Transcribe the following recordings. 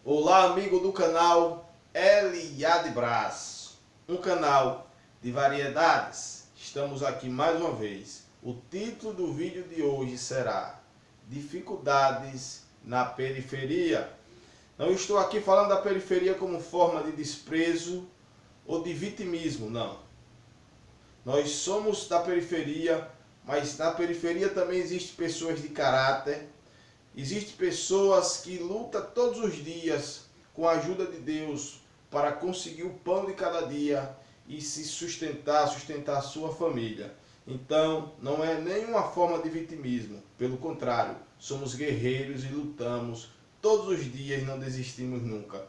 Olá, amigo do canal Eliade Brás, um canal de variedades. Estamos aqui mais uma vez. O título do vídeo de hoje será Dificuldades na Periferia. Não estou aqui falando da periferia como forma de desprezo ou de vitimismo, não. Nós somos da periferia, mas na periferia também existem pessoas de caráter. Existem pessoas que lutam todos os dias com a ajuda de Deus para conseguir o pão de cada dia e se sustentar a sua família. Então, não é nenhuma forma de vitimismo. Pelo contrário, somos guerreiros e lutamos todos os dias e não desistimos nunca.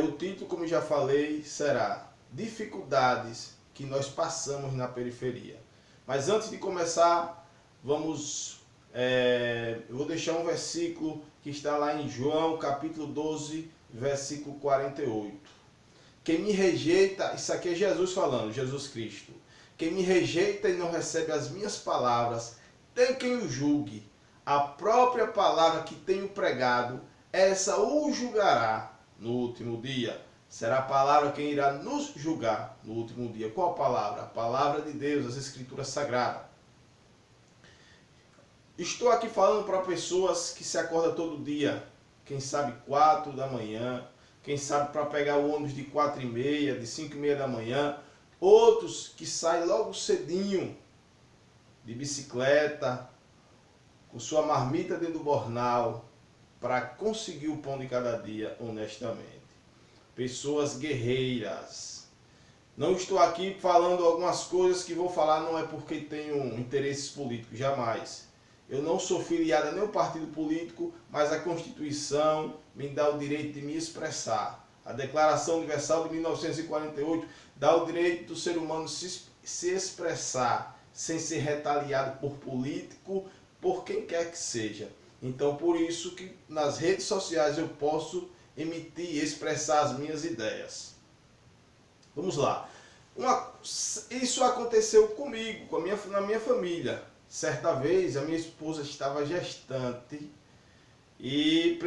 O título, como já falei, será Dificuldades que nós passamos na periferia. Mas antes de começar, eu vou deixar um versículo que está lá em João, capítulo 12, versículo 48. Quem me rejeita, isso aqui é Jesus falando, Jesus Cristo. Quem me rejeita e não recebe as minhas palavras, tem quem o julgue. A própria palavra que tenho pregado, essa o julgará no último dia. Será a palavra quem irá nos julgar no último dia. Qual palavra? A palavra de Deus, as Escrituras Sagradas. Estou aqui falando para pessoas que se acordam todo dia, quem sabe 4 da manhã, quem sabe para pegar o ônibus de 4h30, de 5h30 da manhã, outros que saem logo cedinho, de bicicleta, com sua marmita dentro do bornal, para conseguir o pão de cada dia honestamente. Pessoas guerreiras. Não estou aqui falando algumas coisas que vou falar, não é porque tenho interesses políticos, jamais. Eu não sou filiado a nenhum partido político, mas a Constituição me dá o direito de me expressar. A Declaração Universal de 1948 dá o direito do ser humano se expressar sem ser retaliado por político, por quem quer que seja. Então, por isso que nas redes sociais eu posso emitir e expressar as minhas ideias. Vamos lá. Isso aconteceu comigo, na minha família. Certa vez a minha esposa estava gestante e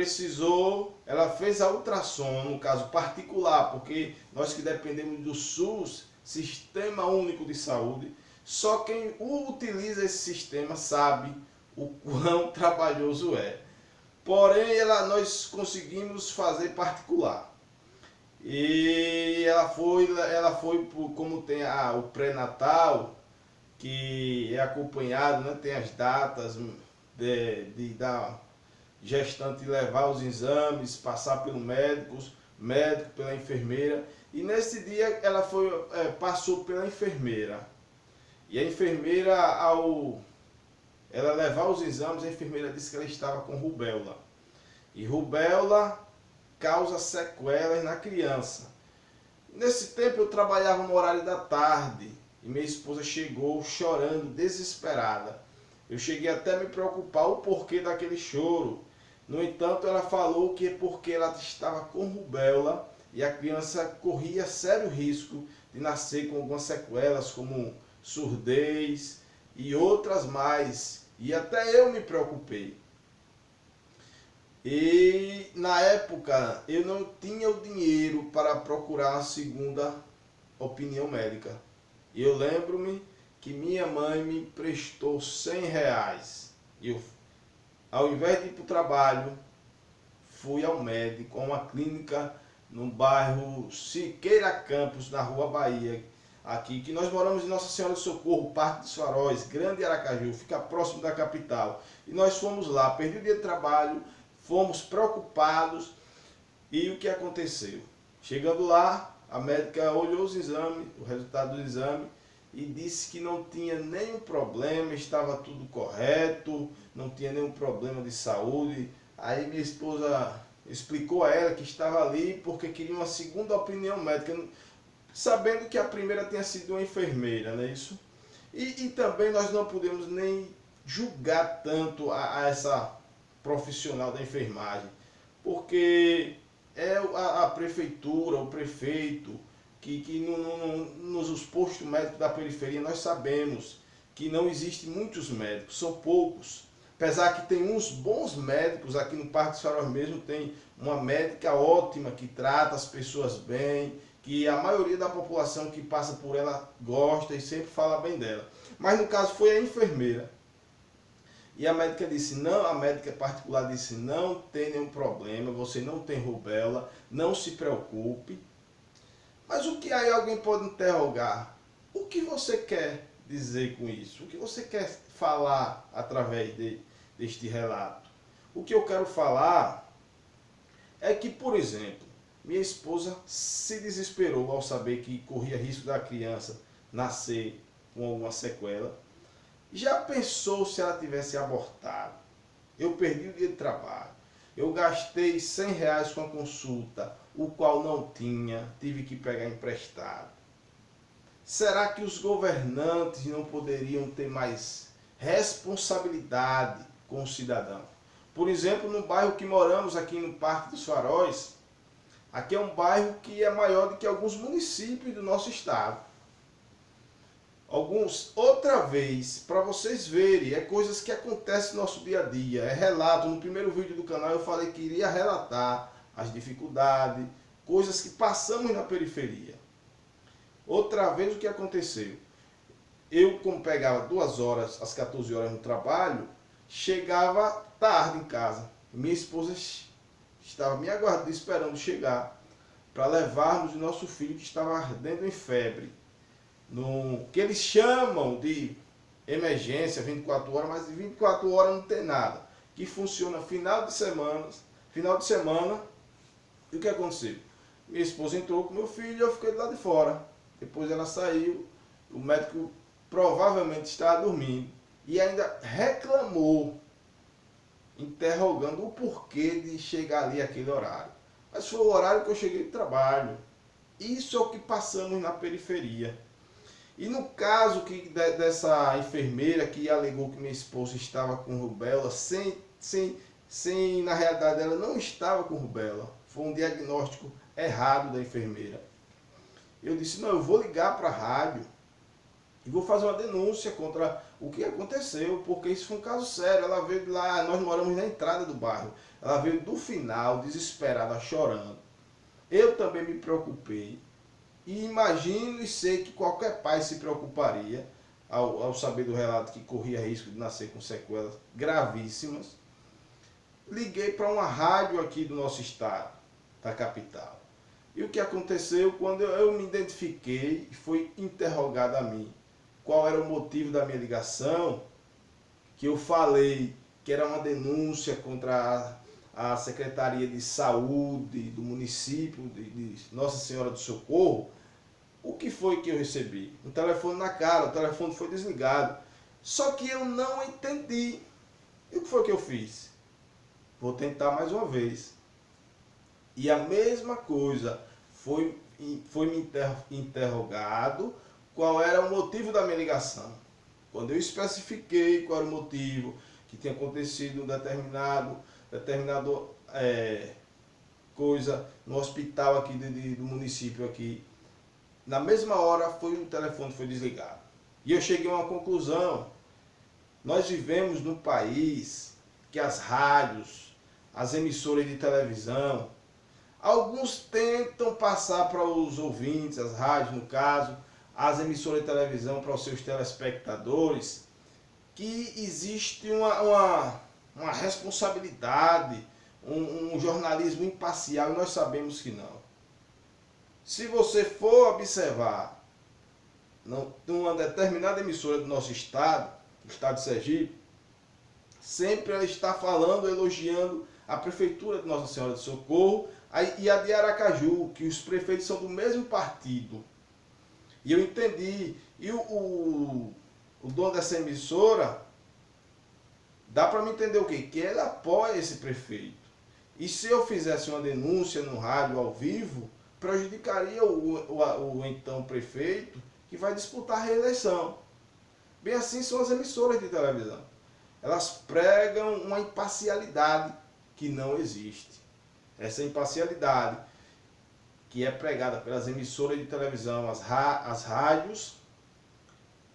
ela fez a ultrassom, no caso particular, porque nós que dependemos do SUS, Sistema Único de Saúde, só quem utiliza esse sistema sabe o quão trabalhoso é. Porém, nós conseguimos fazer particular. E ela foi como tem o pré-natal, que é acompanhado, né? Tem as datas da gestante levar os exames, passar pelo médico, pela enfermeira. E nesse dia ela passou pela enfermeira. E a enfermeira, ela levar os exames, a enfermeira disse que ela estava com rubéola. E rubéola causa sequelas na criança. Nesse tempo eu trabalhava no horário da tarde e minha esposa chegou chorando, desesperada. Eu cheguei até a me preocupar o porquê daquele choro. No entanto, ela falou que é porque ela estava com rubéola e a criança corria sério risco de nascer com algumas sequelas, como surdez e outras mais. E até eu me preocupei. E na época eu não tinha o dinheiro para procurar uma segunda opinião médica. E eu lembro-me que minha mãe me emprestou R$100. Eu, ao invés de ir para o trabalho, fui ao médico, a uma clínica no bairro Siqueira Campos, na Rua Bahia, aqui, que nós moramos em Nossa Senhora do Socorro, Parque dos Faróis, Grande Aracaju, fica próximo da capital. E nós fomos lá, perdi o dia de trabalho, fomos preocupados. E o que aconteceu? Chegando lá, a médica olhou os exames, o resultado do exame, e disse que não tinha nenhum problema, estava tudo correto, não tinha nenhum problema de saúde. Aí minha esposa explicou a ela que estava ali porque queria uma segunda opinião médica, sabendo que a primeira tinha sido uma enfermeira, não é isso? E também nós não podemos nem julgar tanto a essa profissional da enfermagem, porque é a prefeitura, o prefeito, que nos postos médicos da periferia nós sabemos que não existem muitos médicos, são poucos. Apesar que tem uns bons médicos, aqui no Parque dos Faróis mesmo tem uma médica ótima que trata as pessoas bem, que a maioria da população que passa por ela gosta e sempre fala bem dela. Mas no caso foi a enfermeira. E a médica disse, não, a médica particular disse, não tem nenhum problema, você não tem rubéola, não se preocupe. Mas o que aí alguém pode interrogar? O que você quer dizer com isso? O que você quer falar através deste relato? O que eu quero falar é que, por exemplo, minha esposa se desesperou ao saber que corria risco da criança nascer com alguma sequela. Já pensou se ela tivesse abortado? Eu perdi o dia de trabalho. Eu gastei R$ 100 com a consulta, o qual não tinha, tive que pegar emprestado. Será que os governantes não poderiam ter mais responsabilidade com o cidadão? Por exemplo, no bairro que moramos aqui no Parque dos Faróis, aqui é um bairro que é maior do que alguns municípios do nosso estado. Outra vez, para vocês verem, é coisas que acontecem no nosso dia a dia, é relato. No primeiro vídeo do canal eu falei que iria relatar as dificuldades, coisas que passamos na periferia. Outra vez o que aconteceu? Eu, como pegava 2 horas, às 14 horas no trabalho, chegava tarde em casa. Minha esposa estava me aguardando, esperando chegar, para levarmos o nosso filho que estava ardendo em febre. No que eles chamam de emergência 24 horas, mas de 24 horas não tem nada. Que funciona final de semana. E o que aconteceu? Minha esposa entrou com meu filho e eu fiquei do lado de fora. Depois ela saiu, o médico provavelmente estava dormindo e ainda reclamou, interrogando o porquê de chegar ali aquele horário. Mas foi o horário que eu cheguei do trabalho. Isso é o que passamos na periferia. E no caso dessa enfermeira que alegou que minha esposa estava com rubéola, na realidade ela não estava com rubéola, foi um diagnóstico errado da enfermeira. Eu disse, não, eu vou ligar para a rádio e vou fazer uma denúncia contra o que aconteceu, porque isso foi um caso sério. Ela veio de lá, nós moramos na entrada do bairro, ela veio do final, desesperada, chorando. Eu também me preocupei. E imagino e sei que qualquer pai se preocuparia ao saber do relato que corria risco de nascer com sequelas gravíssimas. Liguei para uma rádio aqui do nosso estado, da capital. E o que aconteceu quando eu me identifiquei e foi interrogado a mim qual era o motivo da minha ligação, que eu falei que era uma denúncia contra a Secretaria de Saúde do município de Nossa Senhora do Socorro. O que foi que eu recebi? Um telefone na cara, o telefone foi desligado. Só que eu não entendi. E o que foi que eu fiz? Vou tentar mais uma vez. E a mesma coisa, foi me interrogado qual era o motivo da minha ligação. Quando eu especifiquei qual era o motivo, que tinha acontecido um determinado coisa no hospital aqui do município aqui, na mesma hora o telefone foi desligado. E eu cheguei a uma conclusão. Nós vivemos num país que as rádios, as emissoras de televisão, alguns tentam passar para os ouvintes, as rádios no caso, as emissoras de televisão para os seus telespectadores, que existe uma responsabilidade, um jornalismo imparcial, e nós sabemos que não. Se você for observar numa determinada emissora do nosso estado, do estado de Sergipe, sempre ela está falando, elogiando a prefeitura de Nossa Senhora do Socorro e a de Aracaju, que os prefeitos são do mesmo partido. E eu entendi. E o dono dessa emissora, dá para me entender o quê? Que ele apoia esse prefeito. E se eu fizesse uma denúncia no rádio ao vivo, prejudicaria o então prefeito que vai disputar a reeleição. Bem assim são as emissoras de televisão. Elas pregam uma imparcialidade que não existe. Essa imparcialidade que é pregada pelas emissoras de televisão, as rádios,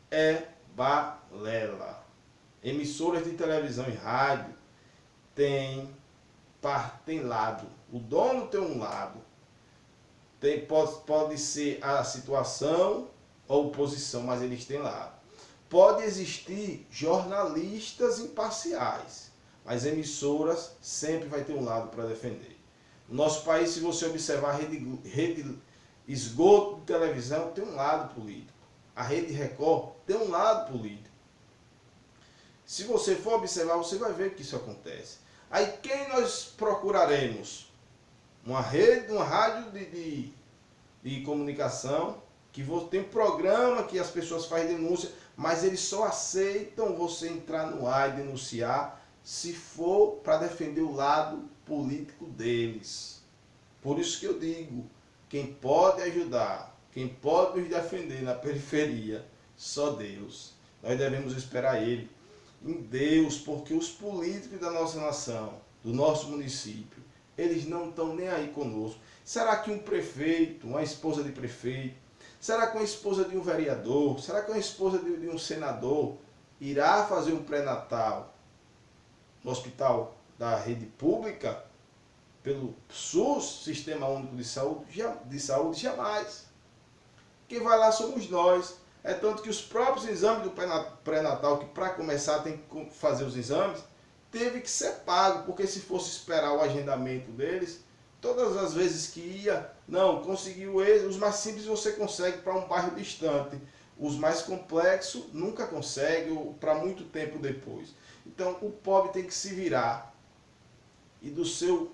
é balela. Emissoras de televisão e rádio tem lado. O dono tem um lado. Pode ser a situação ou oposição, mas eles têm lado. Pode existir jornalistas imparciais, mas emissoras sempre vai ter um lado para defender. No nosso país, se você observar a rede esgoto de televisão, tem um lado político. A Rede Record tem um lado político. Se você for observar, você vai ver que isso acontece. Aí quem nós procuraremos? Uma rádio de comunicação, que tem um programa que as pessoas fazem denúncia, mas eles só aceitam você entrar no ar e denunciar se for para defender o lado político deles. Por isso que eu digo, quem pode ajudar, quem pode nos defender na periferia, só Deus. Nós devemos esperar Ele, em Deus, porque os políticos da nossa nação, do nosso município, eles não estão nem aí conosco. Será que um prefeito, uma esposa de prefeito, será que uma esposa de um vereador, será que uma esposa de um senador irá fazer um pré-natal no hospital da rede pública, pelo SUS, Sistema Único de Saúde? Jamais. Quem vai lá somos nós. É tanto que os próprios exames do pré-natal, que para começar tem que fazer os exames, teve que ser pago, porque se fosse esperar o agendamento deles, todas as vezes que ia, não, conseguiu os mais simples você consegue para um bairro distante. Os mais complexos nunca consegue, ou para muito tempo depois. Então o pobre tem que se virar. E do seu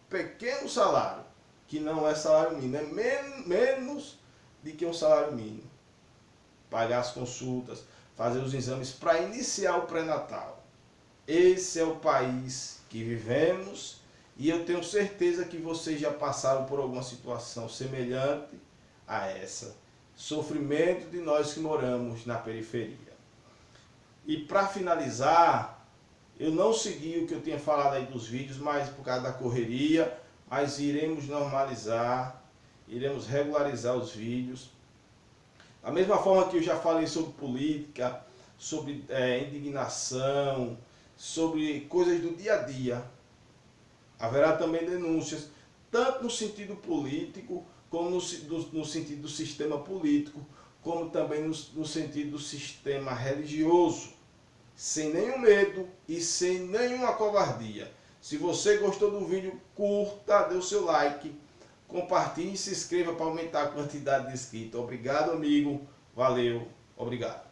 pequeno salário, que não é salário mínimo, é menos do que um salário mínimo, pagar as consultas, fazer os exames para iniciar o pré-natal. Esse é o país que vivemos e eu tenho certeza que vocês já passaram por alguma situação semelhante a essa. Sofrimento de nós que moramos na periferia. E para finalizar, eu não segui o que eu tinha falado aí dos vídeos, mas por causa da correria, mas iremos normalizar, iremos regularizar os vídeos. Da mesma forma que eu já falei sobre política, sobre indignação, sobre coisas do dia a dia, haverá também denúncias, tanto no sentido político, como no sentido do sistema político, como também no sentido do sistema religioso, sem nenhum medo e sem nenhuma covardia. Se você gostou do vídeo, curta, dê o seu like, compartilhe e se inscreva para aumentar a quantidade de inscritos. Obrigado, amigo. Valeu. Obrigado.